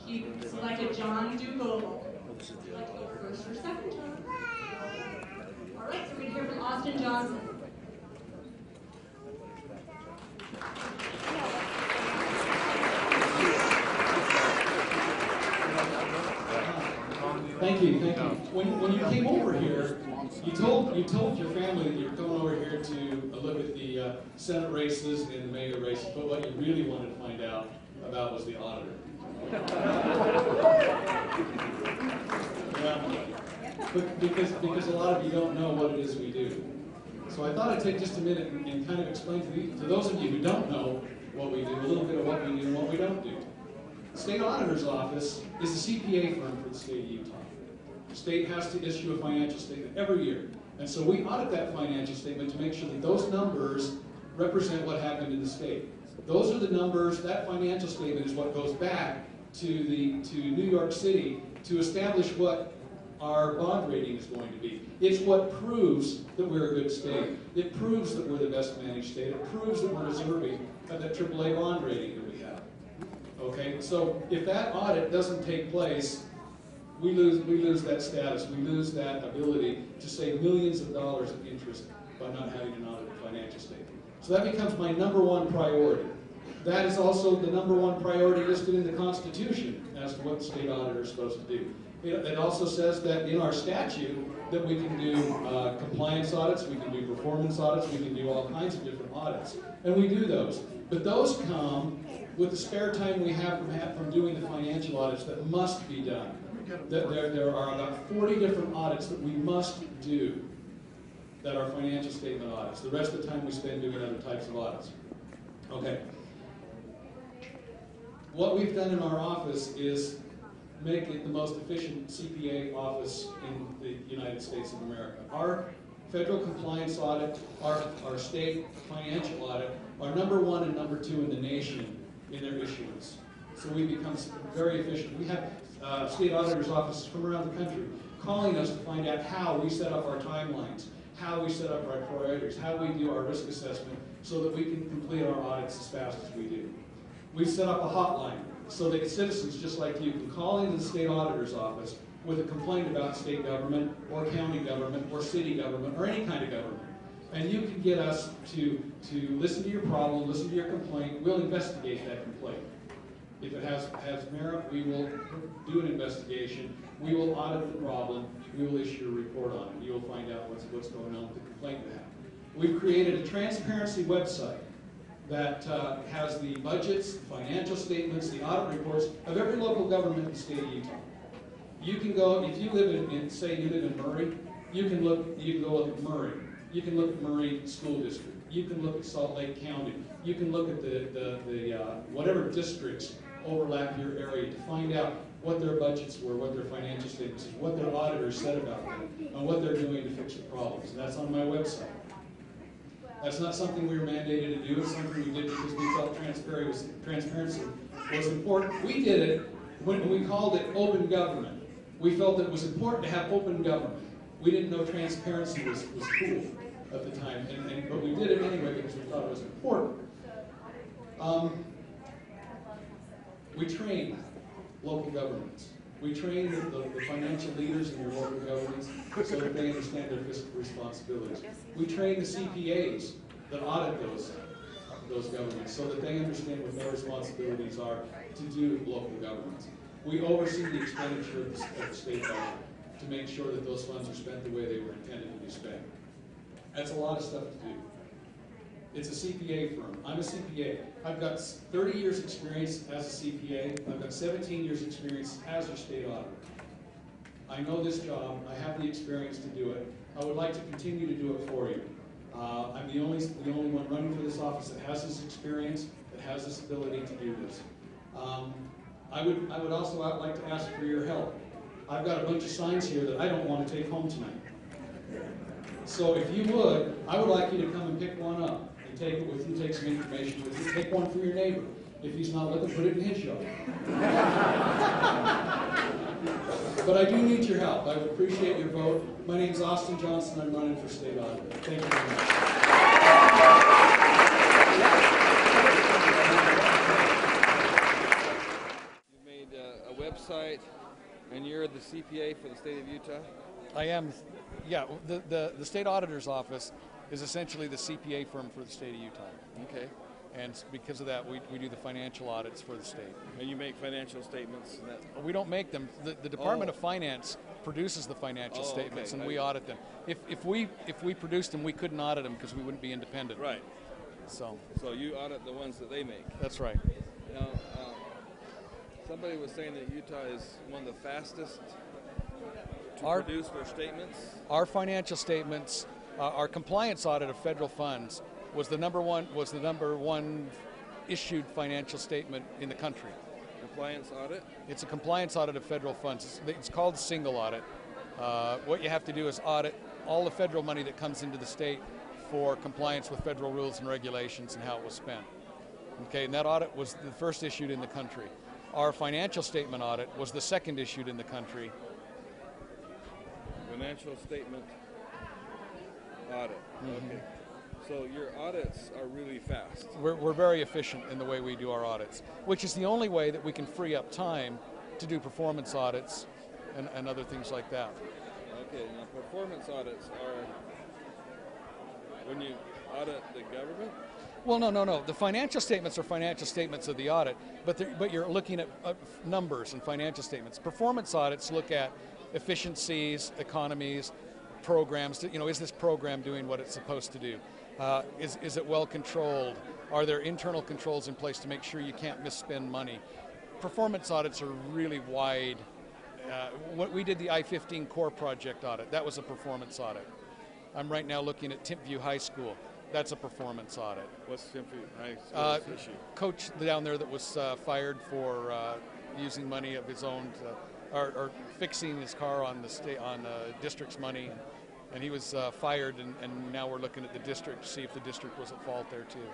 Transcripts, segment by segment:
He selected John Dougal. Would you like to go first or second, John? All right, so we're going to hear from Auston Johnson. Thank you. When you came over here, you told your family that you were coming over here to look at the Senate races and the mayor races, but what you really wanted to find out about was the auditor. Yeah. But because a lot of you don't know what it is we do. So I thought I'd take just a minute and kind of explain to those of you who don't know what we do, a little bit of what we do and what we don't do. The State Auditor's Office is a CPA firm for the state of Utah. The state has to issue a financial statement every year. And so we audit that financial statement to make sure that those numbers represent what happened in the state. Those are the numbers, that financial statement is what goes back to New York City to establish what our bond rating is going to be. It's what proves that we're a good state. It proves that we're the best managed state. It proves that we're deserving of that AAA bond rating that we have. Okay, so if that audit doesn't take place, we lose that status. We lose that ability to save millions of dollars of interest by not having an audited financial statement. So that becomes my number one priority. That is also the number one priority listed in the Constitution as to what the state auditor is supposed to do. It also says that in our statute that we can do compliance audits, we can do performance audits, we can do all kinds of different audits. And we do those. But those come with the spare time we have from doing the financial audits that must be done. There are about 40 different audits that we must do that are financial statement audits. The rest of the time we spend doing other types of audits. Okay. What we've done in our office is make it the most efficient CPA office in the United States of America. Our federal compliance audit, our state financial audit are number one and number two in the nation in their issuance. So we become very efficient. We have state auditors' offices from around the country calling us to find out how we set up our timelines, how we set up our priorities, how we do our risk assessment so that we can complete our audits as fast as we do. We've set up a hotline so that citizens just like you can call into the state auditor's office with a complaint about state government or county government or city government or any kind of government. And you can get us to listen to your problem, listen to your complaint. We'll investigate that complaint. If it has merit, we will do an investigation. We will audit the problem. We will issue a report on it. You'll find out what's going on with the complaint you have. We've created a transparency website that has the budgets, financial statements, the audit reports of every local government in the state of Utah. You can go, if you live in say you live in Murray, you can go look at Murray. You can look at Murray School District. You can look at Salt Lake County. You can look at the whatever districts overlap your area to find out what their budgets were, what their financial statements, what their auditors said about them, and what they're doing to fix the problems. And that's on my website. That's not something we were mandated to do. It's something we did because we felt transparency was important. We did it when we called it open government. We felt that it was important to have open government. We didn't know transparency was cool at the time, but we did it anyway because we thought it was important. We train local governments. We train the financial leaders in your local governments so that they understand their fiscal responsibilities. We train the CPAs that audit those governments so that they understand what their responsibilities are to do local governments. We oversee the expenditure of the state budget to make sure that those funds are spent the way they were intended to be spent. That's a lot of stuff to do. It's a CPA firm. I'm a CPA. I've got 30 years experience as a CPA. I've got 17 years experience as your state auditor. I know this job. I have the experience to do it. I would like to continue to do it for you. I'm the only one running for this office that has this experience, that has this ability to do this. I would also like to ask for your help. I've got a bunch of signs here that I don't want to take home tonight. So if you would, I would like you to come and pick one up and take it with you, take some information with you. Take one for your neighbor. If he's not looking, put it in his yard. But I do need your help. I would appreciate your vote. My name is Auston Johnson. I'm running for state auditor. Thank you very much. website, and you're the CPA for the state of Utah? I am, yeah. The state auditor's office is essentially the CPA firm for the state of Utah. Okay. And because of that, we do the financial audits for the state. And you make financial statements? And that... We don't make them. The Department of Finance produces the financial statements, okay. and we audit them. If we produced them, we couldn't audit them because we wouldn't be independent. Right. So you audit the ones that they make? That's right. Now, somebody was saying that Utah is one of the fastest to produce their statements? Our financial statements, our compliance audit of federal funds was the number one issued financial statement in the country. Compliance audit? It's a compliance audit of federal funds. It's called a single audit. What you have to do is audit all the federal money that comes into the state for compliance with federal rules and regulations and how it was spent. Okay, and that audit was the first issued in the country. Our financial statement audit was the second issued in the country. Financial statement audit. Mm-hmm. Okay. So your audits are really fast. We're very efficient in the way we do our audits, which is the only way that we can free up time to do performance audits and other things like that. Okay, now performance audits are when you audit the government? Well, no. The financial statements are financial statements of the audit, but you're looking at numbers and financial statements. Performance audits look at efficiencies, economies, programs. Is this program doing what it's supposed to do? Is it well controlled? Are there internal controls in place to make sure you can't misspend money? Performance audits are really wide. We did the I-15 core project audit. That was a performance audit. I'm right now looking at Timpview High School. That's a performance audit. What's Timpview High School issue? Coach down there that was fired for using money of his own, or fixing his car on the district's money. And he was fired, and now we're looking at the district to see if the district was at fault there too.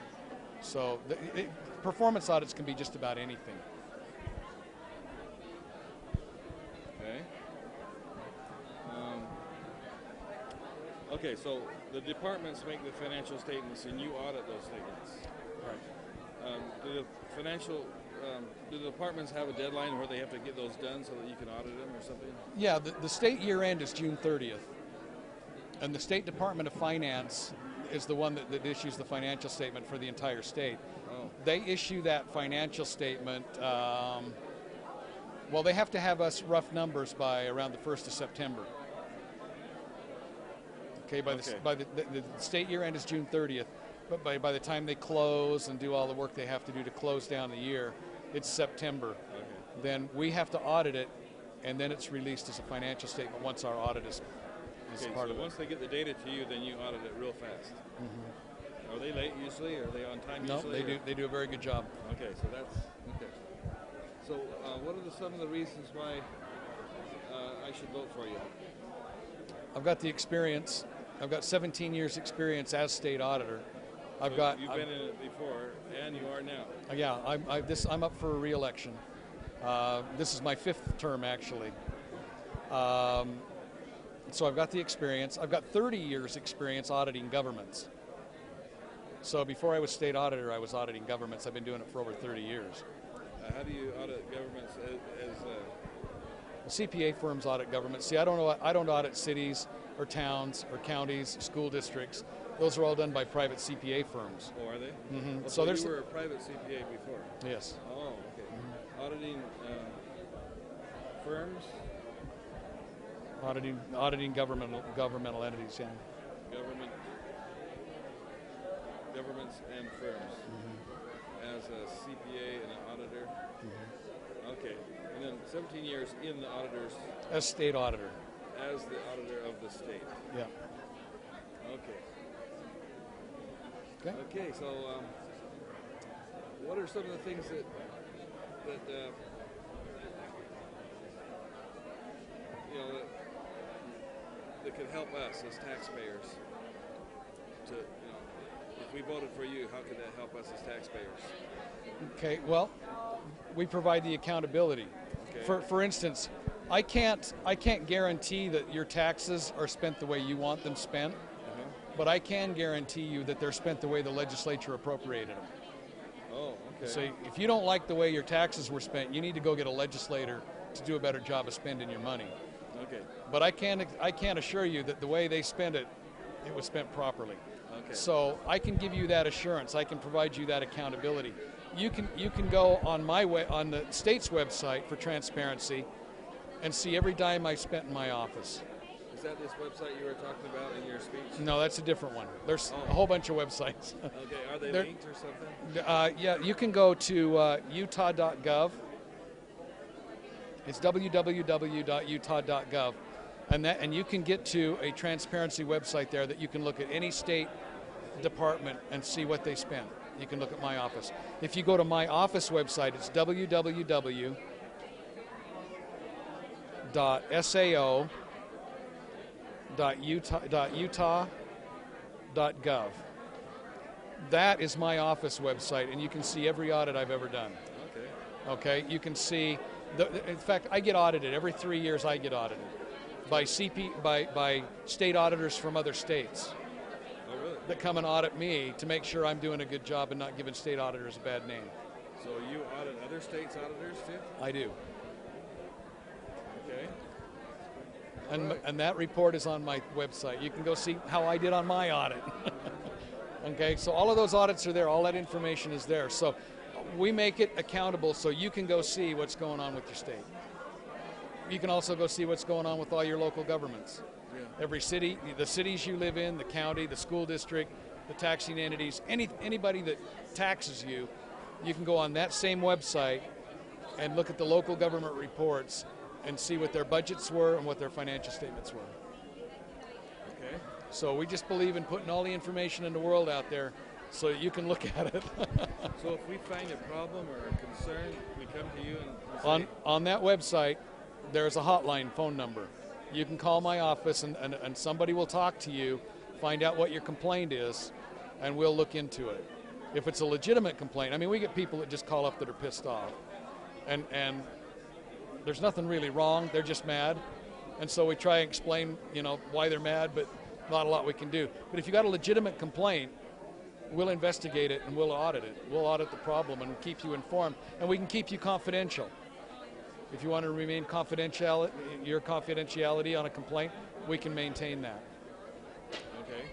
So performance audits can be just about anything. Okay. Okay, so the departments make the financial statements, and you audit those statements. Right. Do the departments have a deadline where they have to get those done so that you can audit them or something? Yeah, the state year end is June 30th. And the State Department of Finance is the one that issues the financial statement for the entire state. Oh. They issue that financial statement, they have to have us rough numbers by around the 1st of September. Okay, by the state year end is June 30th, but by the time they close and do all the work they have to do to close down the year, it's September. Okay. Then we have to audit it, and then it's released as a financial statement once our audit is part of it. Once they get the data to you, then you audit it real fast. Mm-hmm. Are they late usually, or are they on time usually? No, they do a very good job. Okay, so that's okay. So what are some of the reasons why I should vote for you? I've got the experience. I've got 17 years experience as state auditor. You've been in it before, and you are now. Yeah, I'm up for a re-election. This is my 5th term, actually. So I've got the experience. I've got 30 years experience auditing governments. So before I was state auditor, I was auditing governments. I've been doing it for over 30 years. How do you audit governments CPA firms audit governments. See, I don't audit cities or towns or counties, school districts. Those are all done by private CPA firms. Oh, are they? Mm-hmm. So you were a private CPA before? Yes. Oh, okay. Mm-hmm. Auditing firms? Auditing governmental entities, yeah. Governments and firms. Mm-hmm. As a CPA and an auditor. Mm-hmm. Okay. And then 17 years in the auditors. As state auditor. As the auditor of the state. Yeah. Okay. Okay. So, what are some of the things that that could help us as taxpayers to, if we voted for you, how could that help us as taxpayers? Okay, well, we provide the accountability. Okay. For instance, I can't guarantee that your taxes are spent the way you want them spent, but I can guarantee you that they're spent the way the legislature appropriated them. Oh, okay. So if you don't like the way your taxes were spent, you need to go get a legislator to do a better job of spending your money. Okay. But I can't assure you that the way they spend it, it was spent properly. Okay. So I can give you that assurance. I can provide you that accountability. You can go on on the state's website for transparency and see every dime I spent in my office. Is that this website you were talking about in your speech? No, that's a different one. There's a whole bunch of websites. Okay, are they linked or something? Yeah, you can go to utah.gov. It's www.utah.gov, and you can get to a transparency website there that you can look at any state department and see what they spent. You can look at my office. If you go to my office website, it's www.sao.utah.gov. That is my office website, and you can see every audit I've ever done. Okay. Okay, you can see. In fact, I get audited every 3 years. I get audited by by state auditors from other states. Oh, really? That come and audit me to make sure I'm doing a good job and not giving state auditors a bad name. So you audit other states' auditors too? I do. Okay. And that report is on my website. You can go see how I did on my audit. Okay, so all of those audits are there. All that information is there. So we make it accountable so you can go see what's going on with your state. You can also go see what's going on with all your local governments. Yeah. Every city, the cities you live in, the county, the school district, the taxing entities, anybody that taxes you, you can go on that same website and look at the local government reports and see what their budgets were and what their financial statements were. Okay. So we just believe in putting all the information in the world out there so you can look at it. So if we find a problem or a concern, we come to you and say, on that website, there's a hotline phone number. You can call my office and somebody will talk to you, find out what your complaint is, and we'll look into it. If it's a legitimate complaint, I mean, we get people that just call up that are pissed off. And there's nothing really wrong, they're just mad. And so we try and explain, why they're mad, but not a lot we can do. But if you got a legitimate complaint, we'll investigate it and we'll audit it. We'll audit the problem and keep you informed, and we can keep you confidential. If you want to remain your confidentiality on a complaint, we can maintain that. okay.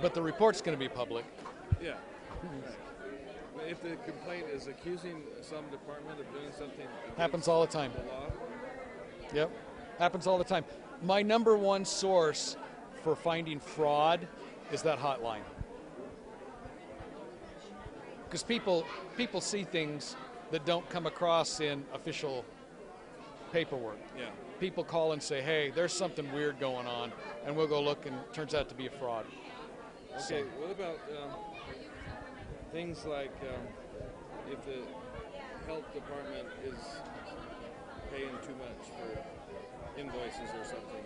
But the report's going to be public. Yeah. Right. But if the complaint is accusing some department of doing something against Happens all the time. the law, Yep, happens all the time. My number one source for finding fraud is that hotline. Because people see things that don't come across in official paperwork. yeah. People call and say, hey, there's something weird going on, and we'll go look, and it turns out to be a fraud. Okay, what about things like if the health department is paying too much for invoices or something?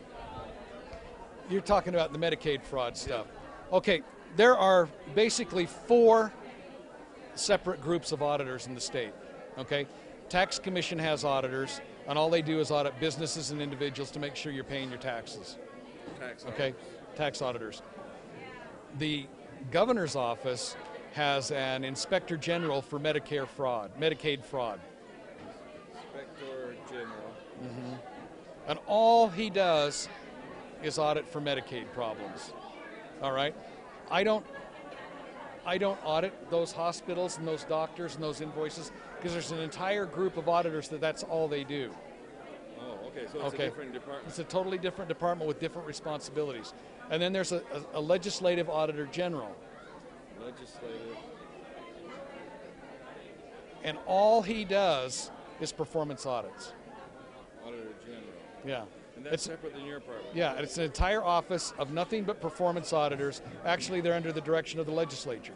You're talking about the Medicaid fraud stuff. Okay, there are basically 4 separate groups of auditors in the state. Okay, Tax Commission has auditors, and all they do is audit businesses and individuals to make sure you're paying your taxes. Okay, tax auditors. The governor's office has an inspector general for Medicaid fraud. Inspector General. Mm-hmm. And all he does is audit for Medicaid problems. All right, I don't audit those hospitals and those doctors and those invoices because there's an entire group of auditors that's all they do. Oh, okay. So it's a different department. It's a totally different department with different responsibilities. And then there's a legislative auditor general. Legislative. And all he does is performance audits. Auditor General. Yeah. And that's separate than your department. Yeah, and it's an entire office of nothing but performance auditors. Actually, they're under the direction of the legislature.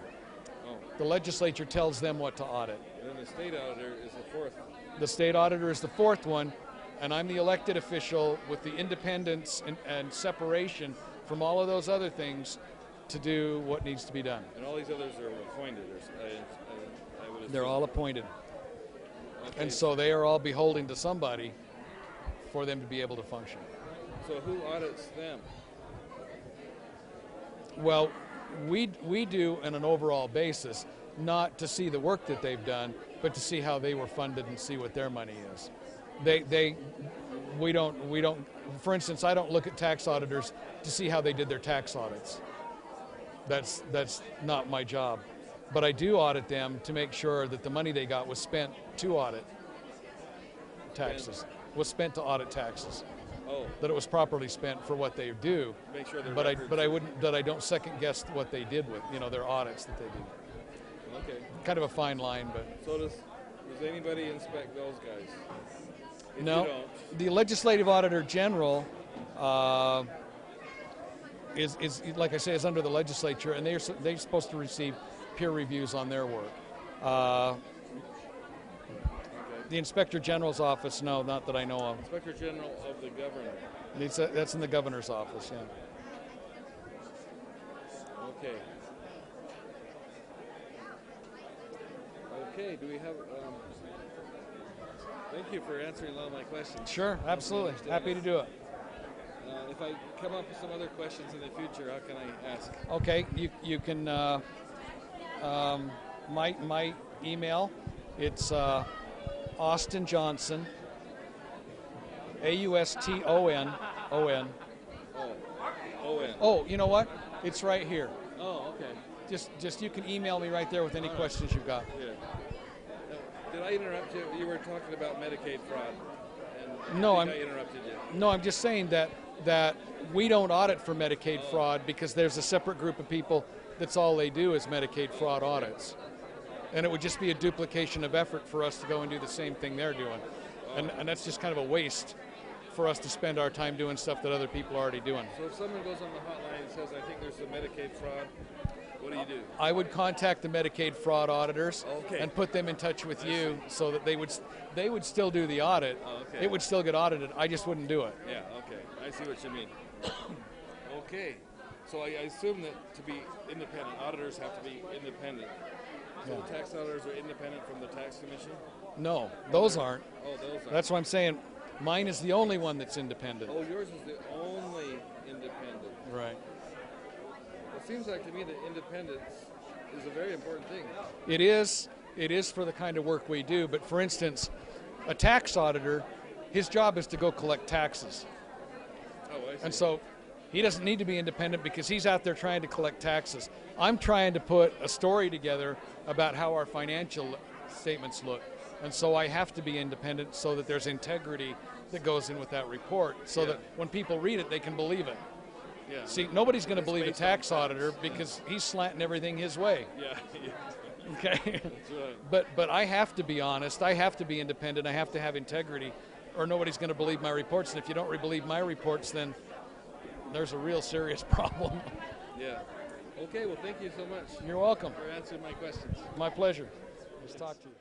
Oh. The legislature tells them what to audit. And then the state auditor is the 4th. The state auditor is the 4th one, and I'm the elected official with the independence and separation from all of those other things to do what needs to be done. And all these others are appointed. I would assume. They're all appointed. Okay. And so they are all beholden to somebody for them to be able to function. So who audits them? Well, we do on an overall basis, not to see the work that they've done, but to see how they were funded and see what their money is. we don't. For instance, I don't look at tax auditors to see how they did their tax audits. That's not my job. But I do audit them to make sure that the money they got was spent to audit taxes, was spent to audit taxes. Oh, That it was properly spent for what they do. make sure they're But I don't second guess what they did with their audits that they do. Okay. Kind of a fine line, but So does anybody inspect those guys? If no. You don't, The Legislative Auditor General is like I say, is under the legislature, and they're supposed to receive peer reviews on their work. The Inspector General's office, no, not that I know of. Inspector General of the Governor. That's in the governor's office, yeah. Okay. Okay, do we have... thank you for answering all my questions. Sure, absolutely. Happy to do it. If I come up with some other questions in the future, how can I ask? Okay, you can, my email, it's Auston Johnson, AUSTON. Oh, O-N. Oh, you know what? It's right here. Oh, okay. Just you can email me right there with any questions you've got. Yeah. Did I interrupt you? You were talking about Medicaid fraud. And No, I interrupted you. No, I'm just saying that we don't audit for Medicaid fraud because there's a separate group of people that's all they do is Medicaid fraud audits. And it would just be a duplication of effort for us to go and do the same thing they're doing. And that's just kind of a waste for us to spend our time doing stuff that other people are already doing. So if someone goes on the hotline and says, I think there's some Medicaid fraud, what do you do? I would contact the Medicaid fraud auditors Okay. and put them in touch with you so that they would still do the audit. Oh, okay. It would still get audited. I just wouldn't do it. Yeah, okay. I see what you mean. Okay. So I assume that to be independent, auditors have to be independent. So the tax auditors are independent from the tax commission? No, those aren't. Oh, those are. That's why I'm saying mine is the only one that's independent. Oh, yours is the only independent. Right. It seems like to me that independence is a very important thing. It is for the kind of work we do, but for instance, a tax auditor, his job is to go collect taxes. Oh, I see. And so he doesn't need to be independent because he's out there trying to collect taxes. I'm trying to put a story together about how our financial statements look. And so I have to be independent so that there's integrity that goes in with that report so that when people read it, they can believe it. Yeah. See, nobody's going to It's believe a based on tax facts. auditor because he's slanting everything his way. Yeah, yeah. Okay? That's right. But I have to be honest. I have to be independent. I have to have integrity or nobody's going to believe my reports. And if you don't believe my reports, then there's a real serious problem. Yeah. Okay, well, thank you so much You're welcome. for answering my questions. My pleasure. Let's talk to you.